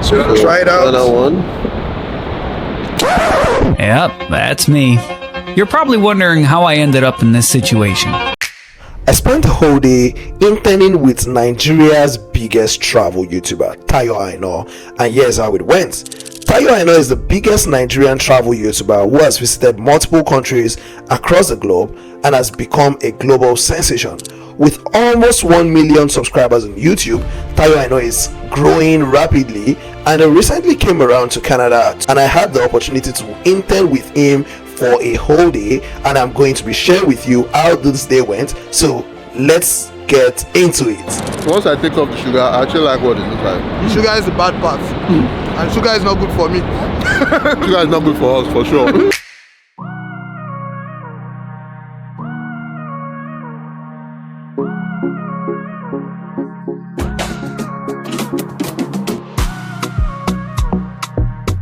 So try it out. Another one. Yep, that's me. You're probably wondering how I ended up in this situation. I spent the whole day interning with Nigeria's biggest travel YouTuber, Aina, and here's how it went. Aina is the biggest Nigerian travel YouTuber who has visited multiple countries across the globe and has become a global sensation. With almost 1 million subscribers on YouTube, Aina is growing rapidly, and I recently came around to Canada and I had the opportunity to intern with him for a whole day, and I'm going to be sharing with you how this day went. So let's get into it. Once I take off the sugar, I actually like what it looks like. Sugar is the bad part, and sugar is not good for me. Sugar is not good for us, for sure.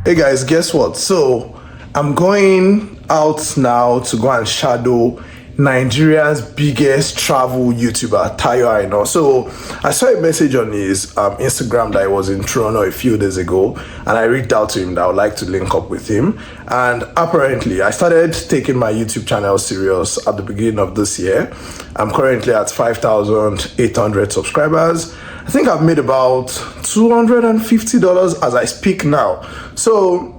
Hey guys, guess what? So I'm going out now to go and shadow Nigeria's biggest travel YouTuber, Aina. So I saw a message on his Instagram that he was in Toronto a few days ago, and I reached out to him that I would like to link up with him. And apparently I started taking my YouTube channel serious at the beginning of this year. I'm currently at 5,800 subscribers. I think I've made about $250 as I speak now. So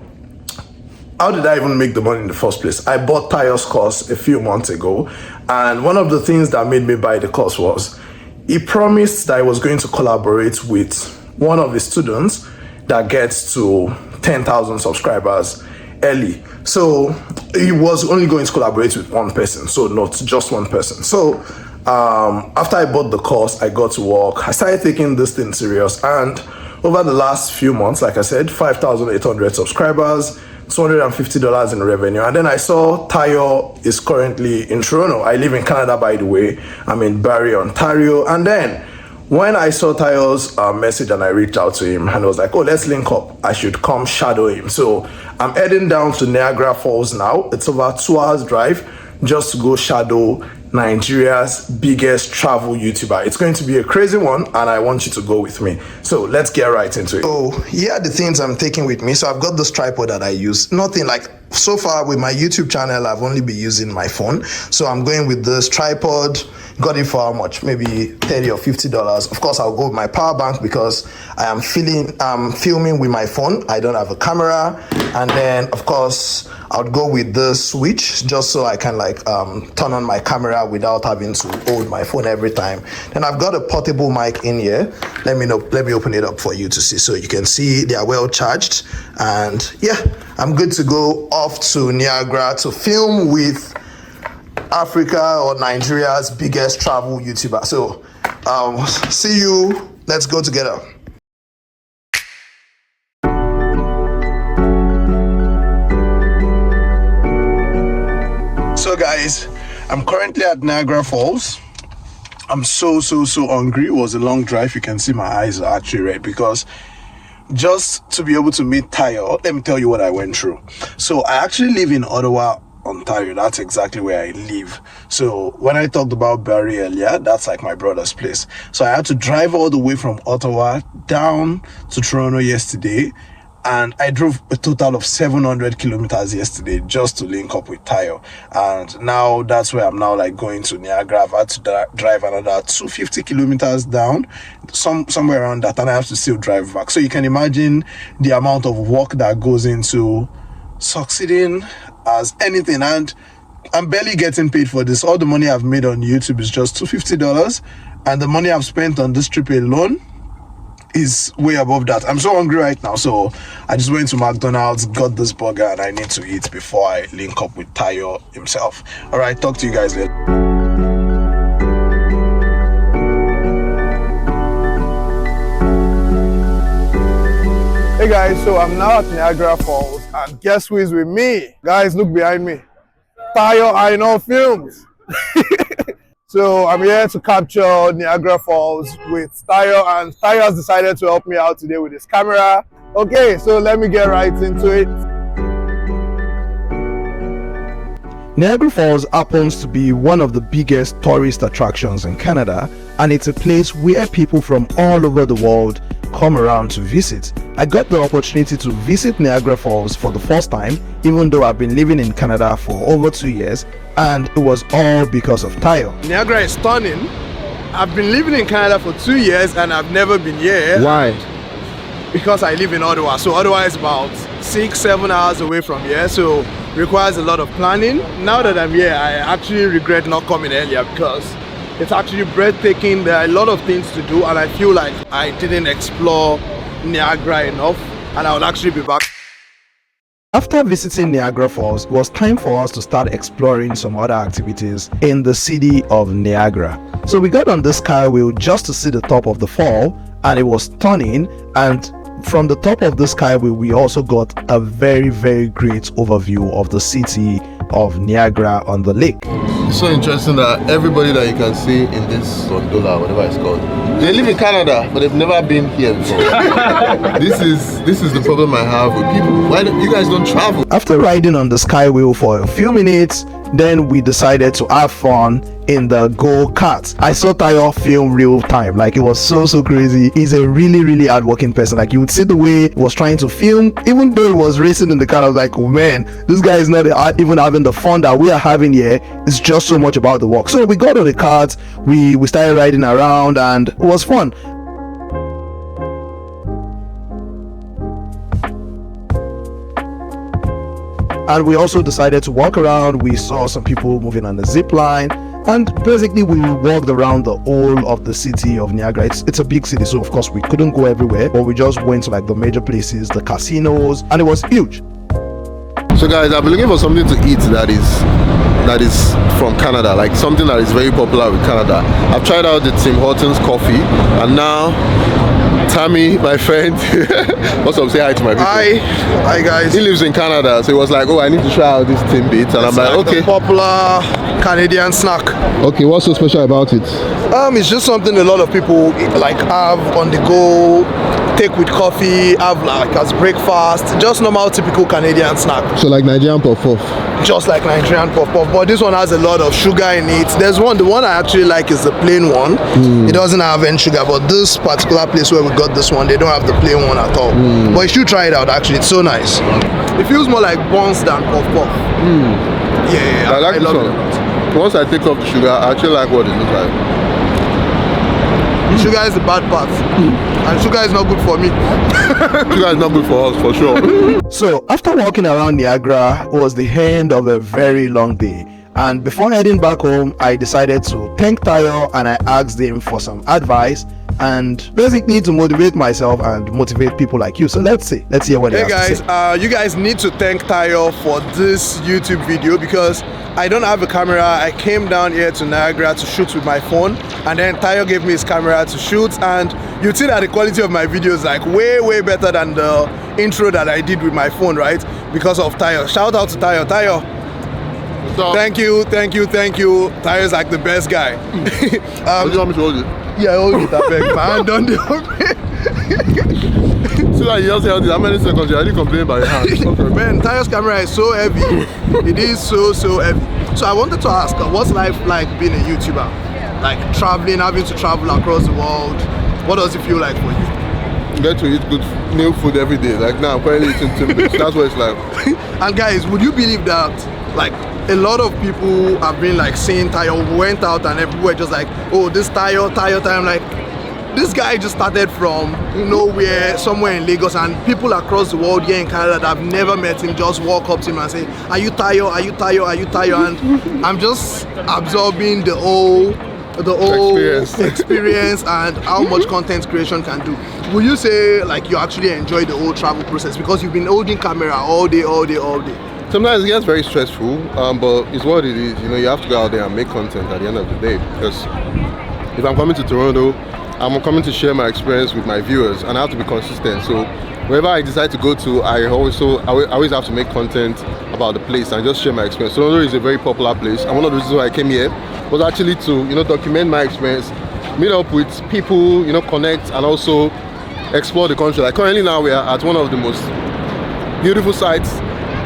how did I even make the money in the first place? I bought Tayo's course a few months ago, and one of the things that made me buy the course was he promised that he was going to collaborate with one of his students that gets to 10,000 subscribers early. So he was only going to collaborate with one person, so not just one person. So after I bought the course, I got to work. I started taking this thing serious, and over the last few months, like I said, 5,800 subscribers, $250 in revenue. And then I saw Tayo is currently in Toronto. I live in Canada, by the way. I'm in Barrie, Ontario. And then when I saw Tayo's message and I reached out to him, and I was like, oh, let's link up. I should come shadow him. So I'm heading down to Niagara Falls now. It's over 2 hours drive just to go shadow Nigeria's biggest travel YouTuber. It's going to be a crazy one, and I want you to go with me. So let's get right into it. So here are the things I'm taking with me. So I've got this tripod that I use. Nothing like, so far with my YouTube channel, I've only been using my phone. So I'm going with this tripod. Got it for how much? Maybe $30 or $50. Of course, I'll go with my power bank because I am filming with my phone. I don't have a camera. And then of course, I would go with the switch just so I can like turn on my camera without having to hold my phone every time. Then I've got a portable mic in here. Let me open it up for you to see, so you can see they are well charged. And yeah, I'm good to go off to Niagara to film with Africa or Nigeria's biggest travel YouTuber. So see you. Let's go together. So guys, I'm currently at Niagara Falls. I'm so hungry. It was a long drive. You can see my eyes are actually red because just to be able to meet Tayo, let me tell you what I went through. So I actually live in Ottawa, Ontario. That's exactly where I live. So when I talked about Barrie earlier, that's like my brother's place. So I had to drive all the way from Ottawa down to Toronto yesterday, and I drove a total of 700 kilometers yesterday just to link up with Tayo. And now that's where I'm now like going to Niagara. I've had to drive another 250 kilometers down, somewhere around that, and I have to still drive back. So you can imagine the amount of work that goes into succeeding as anything. And I'm barely getting paid for this. All the money I've made on YouTube is just $250, and the money I've spent on this trip alone is way above that. I'm so hungry right now, so I just went to McDonald's, got this burger, and I need to eat before I link up with Tayo himself. All right, talk to you guys later. Hey guys, so I'm now at Niagara Falls, and guess who is with me? Guys, look behind me. Aina Films. So I'm here to capture Niagara Falls with Tayo, and Tayo has decided to help me out today with his camera. Okay, so let me get right into it. Niagara Falls happens to be one of the biggest tourist attractions in Canada, and it's a place where people from all over the world come around to visit. I got the opportunity to visit Niagara Falls for the first time, even though I've been living in Canada for over 2 years, and it was all because of Tayo. Niagara is stunning. I've been living in Canada for 2 years and I've never been here. Why? Because I live in Ottawa. So Ottawa is about 6-7 hours away from here, so requires a lot of planning. Now that I'm here, I actually regret not coming earlier because it's actually breathtaking. There are a lot of things to do and I feel like I didn't explore Niagara enough, and I will actually be back. After visiting Niagara Falls, it was time for us to start exploring some other activities in the city of Niagara. So we got on this skywheel just to see the top of the fall, and it was stunning. And from the top of the skywheel, we also got a very, very great overview of the city of Niagara on the lake. It's so interesting that everybody that you can see in this gondola, whatever it's called, they live in Canada, but they've never been here before. This is the problem I have with people. Why don't you guys don't travel? After riding on the skywheel for a few minutes, then we decided to have fun in the go-kart. I saw Tayo film real time. Like, it was so crazy. He's a really hardworking person. Like, you would see the way he was trying to film, even though he was racing in the car. I was like, oh man, this guy is not even having the fun that we are having here. It's just so much about the work. So we got on the kart, we started riding around, and it was fun. And we also decided to walk around. We saw some people moving on the zip line, and basically we walked around the whole of the city of Niagara. It's a big city, so of course we couldn't go everywhere, but we just went to like the major places, the casinos, and it was huge. So guys, I've been looking for something to eat that is from Canada, like something that is very popular with Canada. I've tried out the Tim Hortons coffee, and now Tammy, my friend, what's up? Say hi to my people. Hi guys. He lives in Canada, so he was like, "Oh, I need to try out this Timbit," and I'm like, "Okay." The popular Canadian snack. Okay, what's so special about it? It's just something a lot of people like have on the go, take with coffee, have like as breakfast. Just normal, typical Canadian snack. So like Nigerian puff-puff. Just like Nigerian puff-puff, but this one has a lot of sugar in it. There's the one I actually like is the plain one. It doesn't have any sugar, but this particular place where we got this one, they don't have the plain one at all. But you should try it out. Actually, it's so nice. It feels more like buns than puff-puff. Yeah, I like this love one. it. Once I take off the sugar, I actually like what it looks like. Sugar is the bad part, and sugar is not good for me. Sugar is not good for us, for sure. So after walking around Niagara, it was the end of a very long day, and before heading back home, I decided to thank Tayo, and I asked him for some advice and basically to motivate myself and motivate people like you. So let's hear what he has to say. You guys need to thank Tayo for this YouTube video, because I don't have a camera. I came down here to Niagara to shoot with my phone, and then Tayo gave me his camera to shoot, and you see that the quality of my video is like way better than the intro that I did with my phone, right? Because of Tayo. Shout out to Tayo. Tayo, thank you. Tayo is like the best guy. Do you want me to hold it? Yeah, hold it, I beg, man. Don't do it. So that you just held it, how many seconds you already complain about your hand? Okay. Man, Tayo's camera is so heavy. It is so heavy. So I wanted to ask, what's life like being a YouTuber? Like traveling, having to travel across the world. What does it feel like for you? You get to eat good new food every day. Like now, I'm currently eating Timbits. That's what it's like. And guys, would you believe that like a lot of people have been like saying Tayo went out and everywhere just like, oh, this Tayo. I'm like, this guy just started from nowhere, somewhere in Lagos, and people across the world here in Canada that have never met him just walk up to him and say, are you Tayo? And I'm just absorbing the whole experience and how much content creation can do. Will you say like you actually enjoy the whole travel process because you've been holding camera all day? Sometimes it gets very stressful, but it's what it is. You know, you have to go out there and make content at the end of the day, because if I'm coming to Toronto, I'm coming to share my experience with my viewers, and I have to be consistent. So wherever I decide to go to, I always have to make content about the place and just share my experience. Toronto is a very popular place, and one of the reasons why I came here was actually to, you know, document my experience, meet up with people, you know, connect, and also explore the country. Like currently now we are at one of the most beautiful sites,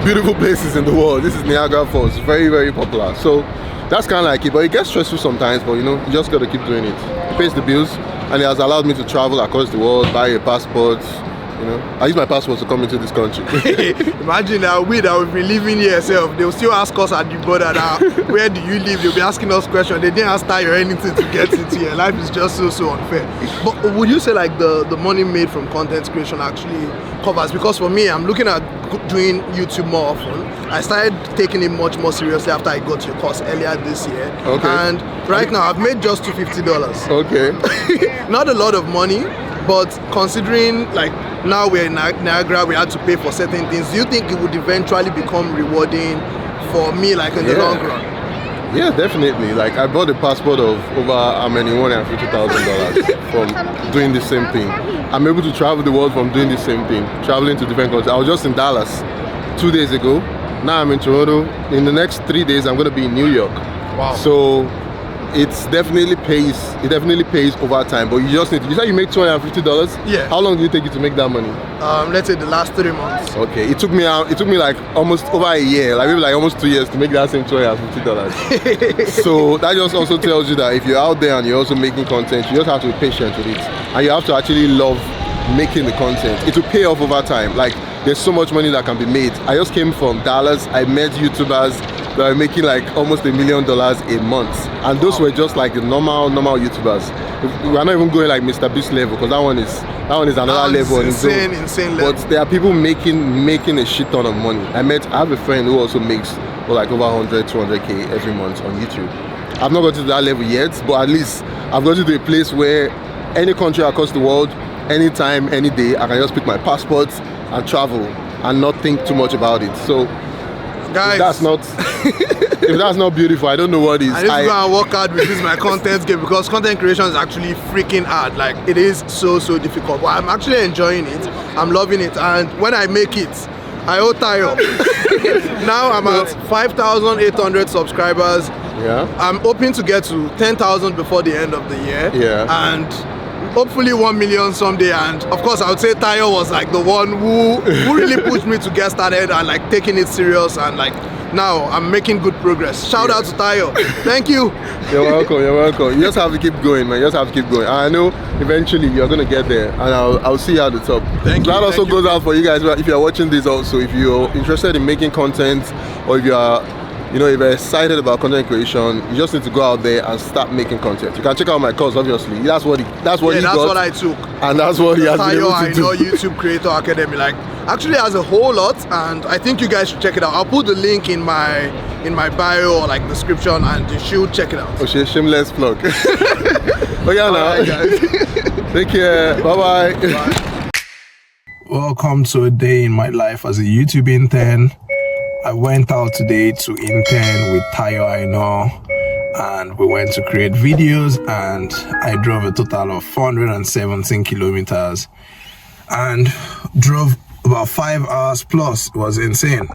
beautiful places in the world. This is Niagara Falls, very popular. So that's kind of like it, but it gets stressful sometimes, but you know, you just got to keep doing it. It pays the bills, and it has allowed me to travel across the world, buy a passport. You know, I use my passport to come into this country. Imagine that we that will be living here yourself. They'll still ask us at the border now, where do you live? They'll be asking us questions. They didn't ask Tayo or anything to get into here. Life is just so unfair. But would you say like the money made from content creation actually covers? Because for me, I'm looking at doing YouTube more often. I started taking it much more seriously after I got your course earlier this year. Okay. And right now I've made just $250. Okay. Not a lot of money, but considering like now we're in Niagara, we had to pay for certain things. Do you think it would eventually become rewarding for me, like in the long run? Yeah, definitely. Like I bought a passport of over how many $150,000 from doing the same thing. I'm able to travel the world from doing the same thing, traveling to different countries. I was just in Dallas 2 days ago. Now I'm in Toronto. In the next 3 days, I'm going to be in New York. Wow. So it's definitely pays. It definitely pays over time. But you just need to. You said you make $250. Yeah. How long did it take you to make that money? Let's say the last 3 months. Okay. It took me like almost over a year, like maybe like almost 2 years to make that same $250. So that just also tells you that if you're out there and you're also making content, you just have to be patient with it, and you have to actually love making the content. It will pay off over time. Like there's so much money that can be made. I just came from Dallas. I met YouTubers that are making like almost $1 million a month, and those were just like the normal YouTubers. We are not even going like Mr. Beast level, because that one is another level. Insane level. But there are people making a shit ton of money. I have a friend who also makes like over 100-200K every month on YouTube. I've not got to that level yet, but at least I've got to a place where any country across the world, anytime, any day, I can just pick my passport and travel and not think too much about it. So guys, if that's not beautiful, I don't know what is. I need to go and work hard with this my content game, because content creation is actually freaking hard. Like it is so difficult, but I'm actually enjoying it. I'm loving it, and when I make it, I owe Tayo. Now I'm at 5,800 subscribers. Yeah. I'm hoping to get to 10,000 before the end of the year. Yeah. And hopefully 1 million someday. And of course I would say Tayo was like the one who really pushed me to get started and like taking it serious, and like now I'm making good progress. Shout out to Tayo. Thank you. You're welcome. You just have to keep going, man. You just have to keep going. And I know eventually you're gonna get there, and I'll see you at the top. Thank you. That also goes out for you guys if you're watching this also. If you're interested in making content, or if you're excited about content creation, you just need to go out there and start making content. You can check out my course, obviously. That's what I took. And that's what he has been able to do. Tayo Aina YouTube Creator Academy, like, actually has a whole lot, and I think you guys should check it out. I'll put the link in my bio or like description, and you should check it out. Okay, shameless plug. Okay, now. Right, guys. Take care. Bye-bye. Welcome to a day in my life as a YouTube intern. I went out today to intern with Tayo Aina, and we went to create videos, and I drove a total of 417 kilometers and drove about 5 hours plus. It was insane.